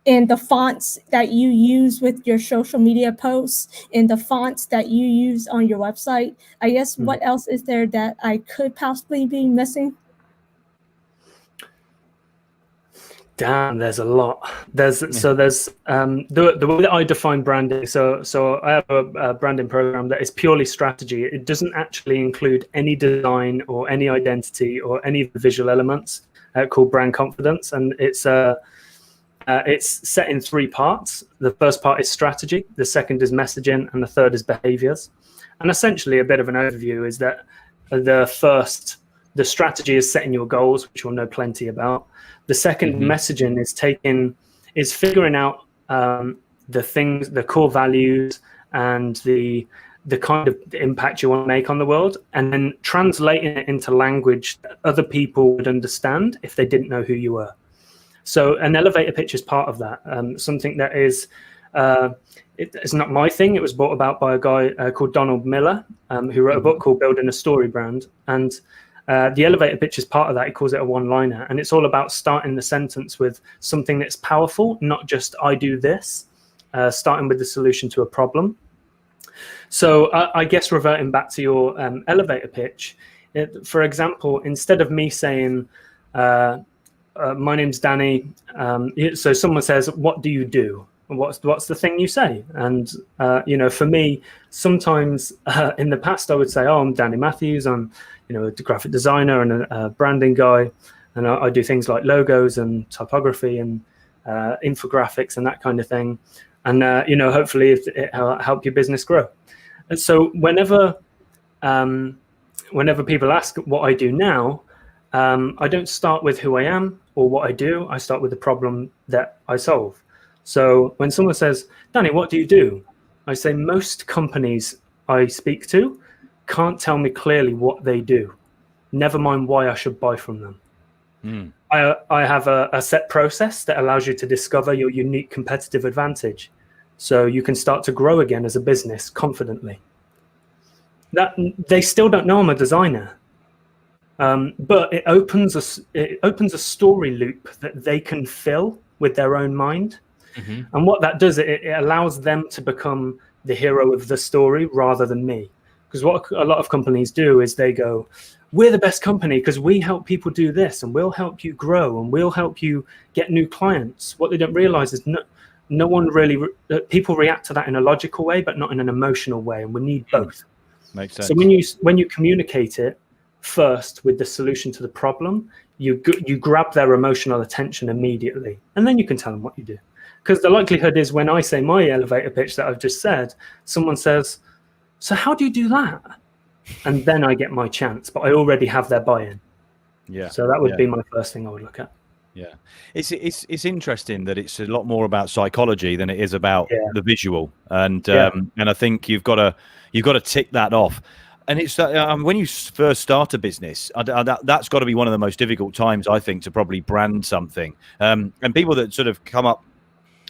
and the fonts that you use with your social media posts and the fonts that you use on your website. I guess what else is there that I could possibly be missing? Damn, there's a lot. There's the way that I define branding. So I have a branding program that is purely strategy. It doesn't actually include any design or any identity or any of the visual elements called brand confidence, and it's set in 3 parts. The first part is strategy, the second is messaging, and the third is behaviors. And essentially, a bit of an overview is that the strategy is setting your goals, which we'll know plenty about. The second messaging is figuring out the core values and the kind of impact you want to make on the world, and then translating it into language that other people would understand if they didn't know who you were. So an elevator pitch is part of that. Something that is, it's not my thing. It was brought about by a guy called Donald Miller, who wrote a book called Building a Story Brand. And the elevator pitch is part of that. He calls it a one-liner. And it's all about starting the sentence with something that's powerful, not just I do this, starting with the solution to a problem. So I guess reverting back to your elevator pitch, for example, instead of me saying, my name's Danny, so someone says, what do you do? What's the thing you say? And, for me, sometimes in the past, I would say, oh, I'm Danny Matthews. I'm, a graphic designer and a branding guy. And I do things like logos and typography and infographics and that kind of thing. And, hopefully it'll help your business grow. And so whenever people ask what I do now, I don't start with who I am or what I do. I start with the problem that I solve. So when someone says, Danny, what do you do? I say most companies I speak to can't tell me clearly what they do, never mind why I should buy from them. I have a set process that allows you to discover your unique competitive advantage, so you can start to grow again as a business confidently. That they still don't know I'm a designer, but it opens a story loop that they can fill with their own mind. And what that does, it allows them to become the hero of the story rather than me. Because what a lot of companies do is they go, we're the best company because we help people do this, and we'll help you grow, and we'll help you get new clients. What they don't realize is no one really, people react to that in a logical way, but not in an emotional way. And we need both. Makes sense. So when you communicate it first with the solution to the problem, you grab their emotional attention immediately, and then you can tell them what you do. Because the likelihood is when I say my elevator pitch that I've just said, someone says, so how do you do that? And then I get my chance, but I already have their buy-in. Yeah. So that would be my first thing I would look at. Yeah. It's interesting that it's a lot more about psychology than it is about the visual. And and I think you've got to tick that off. And it's when you first start a business, that's got to be one of the most difficult times, I think, to probably brand something. And people that sort of come up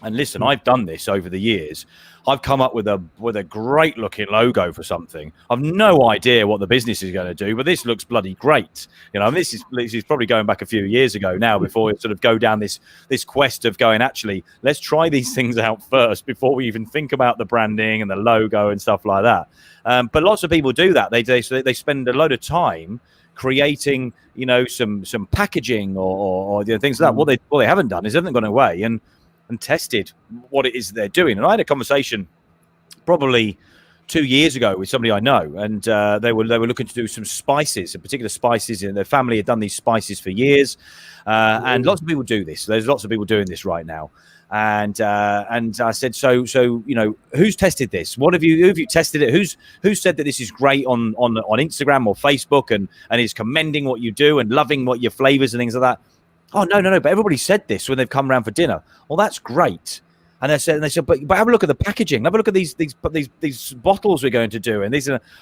and listen, I've done this over the years. I've come up with a great looking logo for something. I've no idea what the business is going to do, but this looks bloody great. This is probably going back a few years ago now, before we sort of go down this quest of going, actually, let's try these things out first before we even think about the branding and the logo and stuff like that. But lots of people do that. They spend a load of time creating, some packaging or things like that. What they haven't done is they haven't gone away and tested what it is they're doing. And I had a conversation probably 2 years ago with somebody I know, and they were looking to do some spices, particular spices, and their family had done these spices for years. And lots of people do this. There's lots of people doing this right now. And I said, so who's tested this? Who have you tested it? Who's said that this is great on Instagram or Facebook and is commending what you do and loving what your flavors and things like that? Oh, no, but everybody said this when they've come around for dinner. Well, that's great. And they said, but have a look at the packaging. Have a look at these bottles we're going to do. And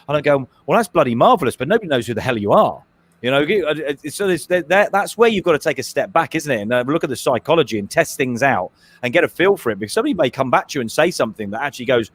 I go, well, that's bloody marvelous, but nobody knows who the hell you are. So that's where you've got to take a step back, isn't it? And look at the psychology and test things out and get a feel for it. Because somebody may come back to you and say something that actually goes,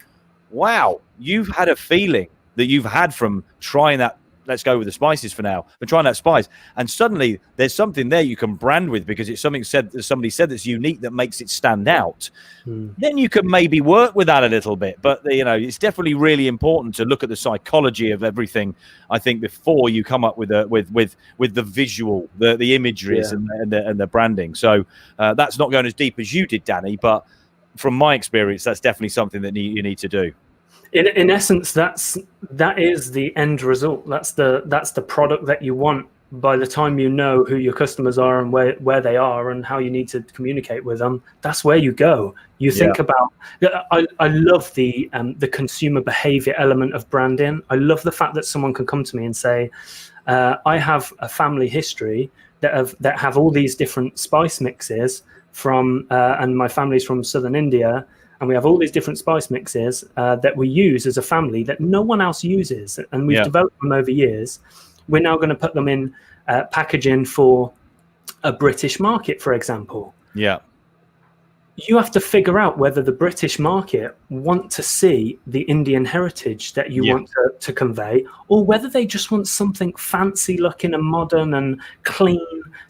wow, you've had a feeling that you've had from trying that. Let's go with the spices for now, but trying that spice. And suddenly there's something there you can brand with because it's somebody said that's unique that makes it stand out. Then you can maybe work with that a little bit. But, it's definitely really important to look at the psychology of everything, I think, before you come up with the visual, the imageries and the branding. So that's not going as deep as you did, Danny. But from my experience, that's definitely something that you need to do. In essence, that is the end result. That's the product that you want. By the time you know who your customers are and where they are and how you need to communicate with them, that's where you go. You think about. I love the consumer behavior element of branding. I love the fact that someone can come to me and say, I have a family history that have all these different spice mixes from, and my family's from southern India. and we have all these different spice mixes that we use as a family that no one else uses, and we've developed them over years. We're now going to put them in packaging for a British market, for example. Yeah. You have to figure out whether the British market want to see the Indian heritage that you want to convey, or whether they just want something fancy looking and modern and clean.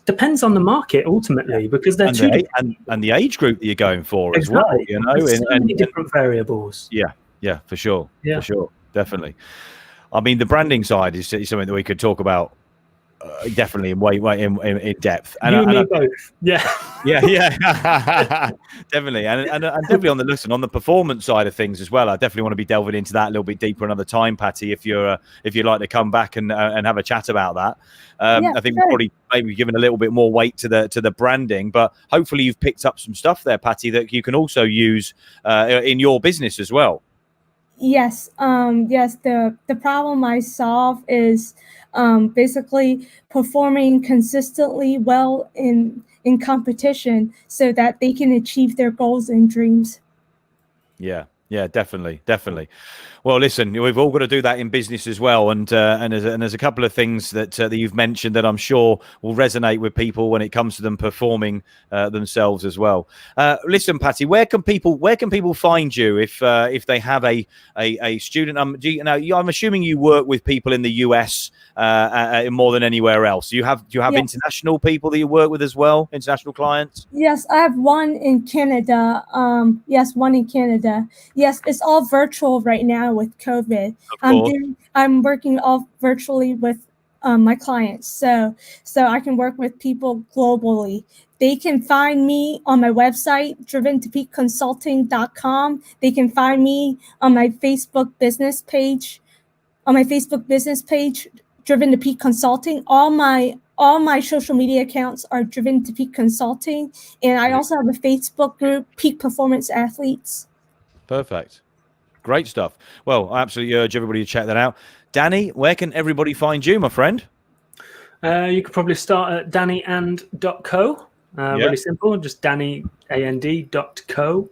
Depends on the market ultimately, because they're and the age group that you're going for as well. You know, there's so many different variables. Yeah, for sure. For sure, definitely. I mean, the branding side is something that we could talk about definitely in depth. And, you and me both. Yeah, definitely. And definitely on the performance side of things as well. I definitely want to be delving into that a little bit deeper another time, Patty. If you'd like to come back and have a chat about that. I think we've probably maybe given a little bit more weight to the branding, but hopefully you've picked up some stuff there, Patty, that you can also use in your business as well. Yes. The problem I solve is basically performing consistently well in competition so that they can achieve their goals and dreams. Yeah, definitely. Well, listen, we've all got to do that in business as well, and there's a couple of things that you've mentioned that I'm sure will resonate with people when it comes to them performing themselves as well. Listen, Patty, where can people find you if they have a student? I'm assuming you work with people in the US more than anywhere else. Do you have international people that you work with as well, international clients? Yes, I have one in Canada. One in Canada. Yes, it's all virtual right now with COVID. I'm working all virtually with my clients, so I can work with people globally. They can find me on my website, driventopeakconsulting.com. They can find me on my Facebook business page. Driven to Peak Consulting. All my social media accounts are Driven to Peak Consulting, and I also have a Facebook group, Peak Performance Athletes. Perfect. Great stuff. Well, I absolutely urge everybody to check that out. Danny, where can everybody find you, my friend? You could probably start at dannyand.co. Really simple, just dannyand.co.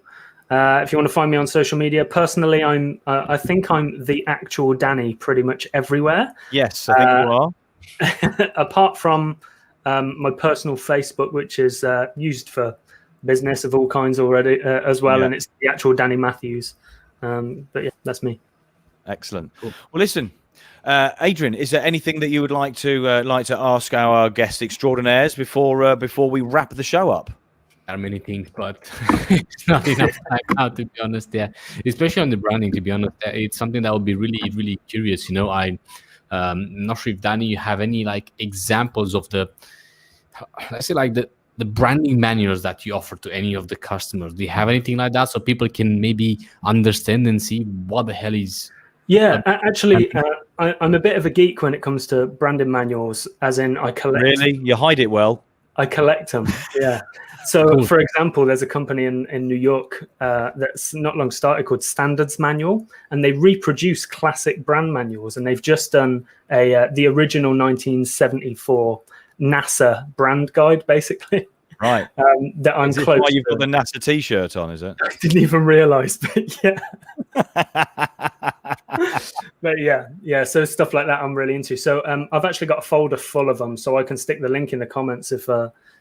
If you want to find me on social media, personally, I think I'm the actual Danny pretty much everywhere. Yes, I think you are. Apart from my personal Facebook, which is used for business of all kinds already as well, and it's the actual Danny Matthews. But yeah, that's me. Excellent. Cool. Well, listen, Adrian, is there anything that you would like to ask our guest extraordinaires before we wrap the show up? There are many things, but it's not enough time now, to be honest. Yeah, especially on the branding. To be honest, it's something that would be really, really curious. You know, I'm not sure if Danny, you have any examples of the, let's say, the branding manuals that you offer to any of the customers. Do you have anything like that so people can maybe understand and see what the hell is? Yeah, actually, I'm a bit of a geek when it comes to branding manuals, as in I collect. Really? You hide it well. I collect them, yeah. So, cool. For example, there's a company in New York that's not long started called Standards Manual, and they reproduce classic brand manuals, and they've just done the original 1974 NASA brand guide, basically. Right. That I'm close. Why you've got the NASA T-shirt on, is it? I didn't even realise, but yeah. But yeah. So stuff like that I'm really into. So I've actually got a folder full of them, so I can stick the link in the comments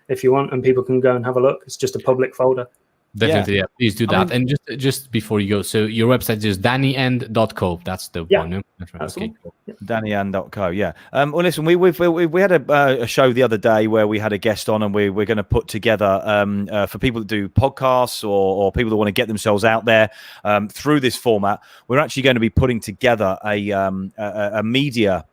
if you want, and people can go and have a look. It's just a public folder. Definitely, yeah. Please do that. And just before you go, so your website is dannyand.co. That's the one. No? That's right. Okay, cool. dannyand.co. Yeah. Well, listen, we had a show the other day where we had a guest on, and we're going to put together for people that do podcasts or people that want to get themselves out there through this format. We're actually going to be putting together a media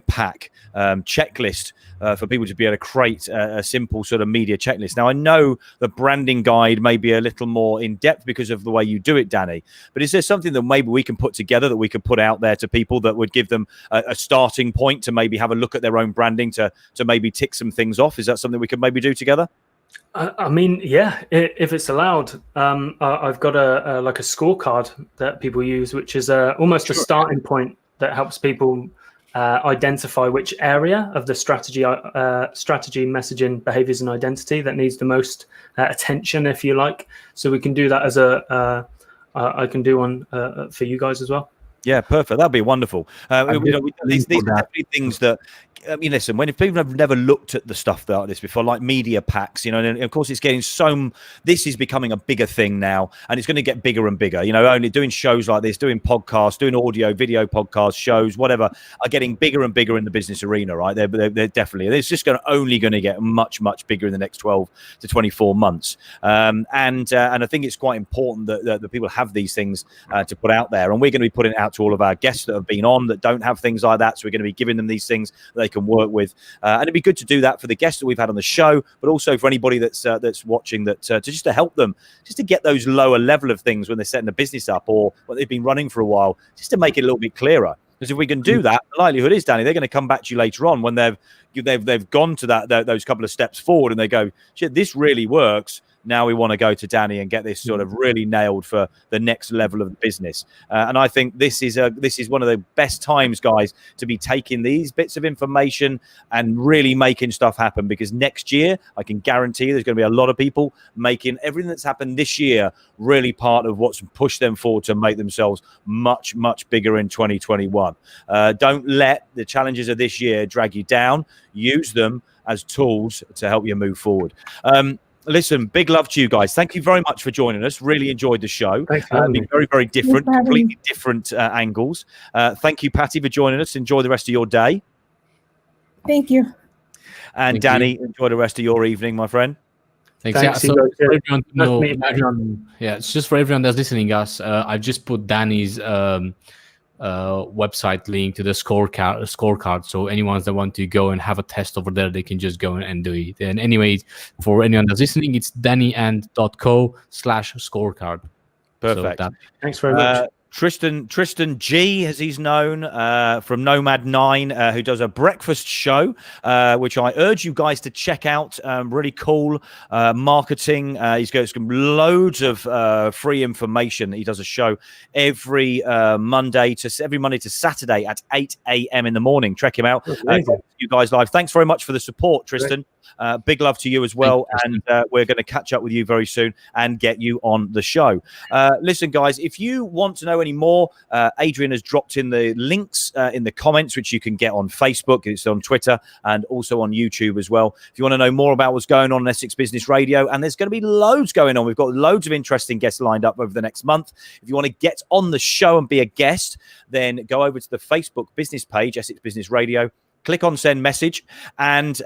pack checklist for people to be able to create a simple sort of media checklist. Now, I know the branding guide may be a little more in depth because of the way you do it, Danny, but is there something that maybe we can put together that we could put out there to people that would give them a starting point to maybe have a look at their own branding to maybe tick some things off? Is that something we could maybe do together? I mean, yeah, if it's allowed. I've got a scorecard that people use, which is almost a starting point that helps people identify which area of the strategy, messaging, behaviors, and identity that needs the most attention, if you like. So we can do that as I can do one for you guys as well. Yeah, perfect. That'd be wonderful. These are definitely things that, I mean, listen, if people have never looked at the stuff like this before, like media packs, and of course it's getting this is becoming a bigger thing now, and it's going to get bigger and bigger. Only doing shows like this, doing podcasts, doing audio, video podcasts, shows, whatever, are getting bigger and bigger in the business arena, right? They're definitely, it's just only going to get much, much bigger in the next 12 to 24 months. And I think it's quite important that the people have these things to put out there, and we're going to be putting it out to all of our guests that have been on that don't have things like that. So we're going to be giving them these things that they can work with, and it'd be good to do that for the guests that we've had on the show, but also for anybody that's watching, that to help them just to get those lower level of things when they're setting a business up or what they've been running for a while, just to make it a little bit clearer. Because if we can do that, the likelihood is, Danny, they're going to come back to you later on when they've gone to those couple of steps forward and they go, shit, this really works. Now we want to go to Danny and get this sort of really nailed for the next level of the business. And I think this is one of the best times, guys, to be taking these bits of information and really making stuff happen, because next year, I can guarantee there's going to be a lot of people making everything that's happened this year really part of what's pushed them forward to make themselves much, much bigger in 2021. Don't let the challenges of this year drag you down. Use them as tools to help you move forward. Listen, big love to you guys. Thank you very much for joining us. Really enjoyed the show. Thanks for having me. Very, very different, completely different angles. Thank you, Patty, for joining us. Enjoy the rest of your day. Thank you. And Thank Danny, you. Enjoy the rest of your evening, my friend. Thanks. Thanks, Yeah, you so guys. for everyone to know, Nice to meet you. yeah, it's just for everyone that's listening, guys. I've just put Danny's website link to the scorecard. So anyone that want to go and have a test over there, they can just go and do it. And anyway, for anyone that's listening, it's dannyand.co/scorecard. Perfect. So Thanks very much. Tristan G, as he's known, from Nomad 9, who does a breakfast show, which I urge you guys to check out. Really cool marketing. He's got some loads of free information. He does a show every Monday to Saturday at 8 a.m. in the morning. Check him out. You guys live. Thanks very much for the support, Tristan. Big love to you as well. And we're going to catch up with you very soon and get you on the show. Listen, guys, if you want to know any more, Adrian has dropped in the links in the comments, which you can get on Facebook. It's on Twitter and also on YouTube as well. If you want to know more about what's going on Essex Business Radio, and there's going to be loads going on. We've got loads of interesting guests lined up over the next month. If you want to get on the show and be a guest, then go over to the Facebook business page, Essex Business Radio. Click on send message, and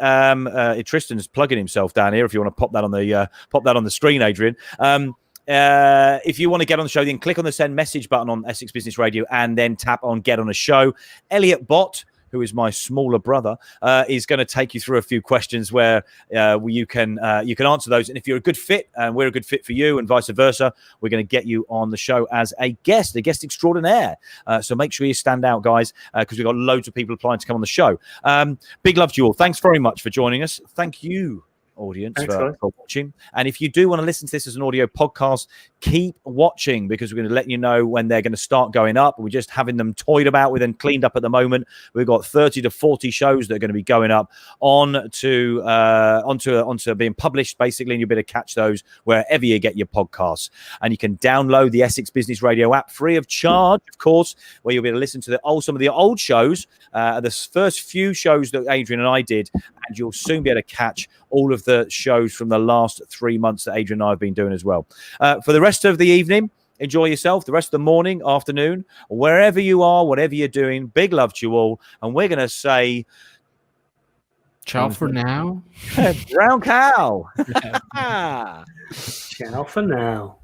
Tristan's plugging himself down here. If you want to pop that on the screen, Adrian. If you want to get on the show, then click on the send message button on Essex Business Radio, and then tap on get on a show. Elliot Bott, who is my smaller brother, is going to take you through a few questions where you can answer those. And if you're a good fit and we're a good fit for you, and vice versa, we're going to get you on the show as a guest extraordinaire. So make sure you stand out, guys, because we've got loads of people applying to come on the show. Big love to you all. Thanks very much for joining us. Thank you, audience, for watching. And if you do want to listen to this as an audio podcast, keep watching, because we're going to let you know when they're going to start going up. We're just having them toyed about with and cleaned up at the moment. We've got 30 to 40 shows that are going to be going up onto being published, basically, and you'll be able to catch those wherever you get your podcasts. And you can download the Essex Business Radio app free of charge, of course, where you'll be able to listen to some of the old shows, the first few shows that Adrian and I did, and you'll soon be able to catch all of the shows from the last 3 months that Adrian and I have been doing as well. For the rest of the evening, enjoy yourself. The rest of the morning, afternoon, wherever you are, whatever you're doing, big love to you all. And we're going to say... ciao for now. Brown cow. Ciao for now.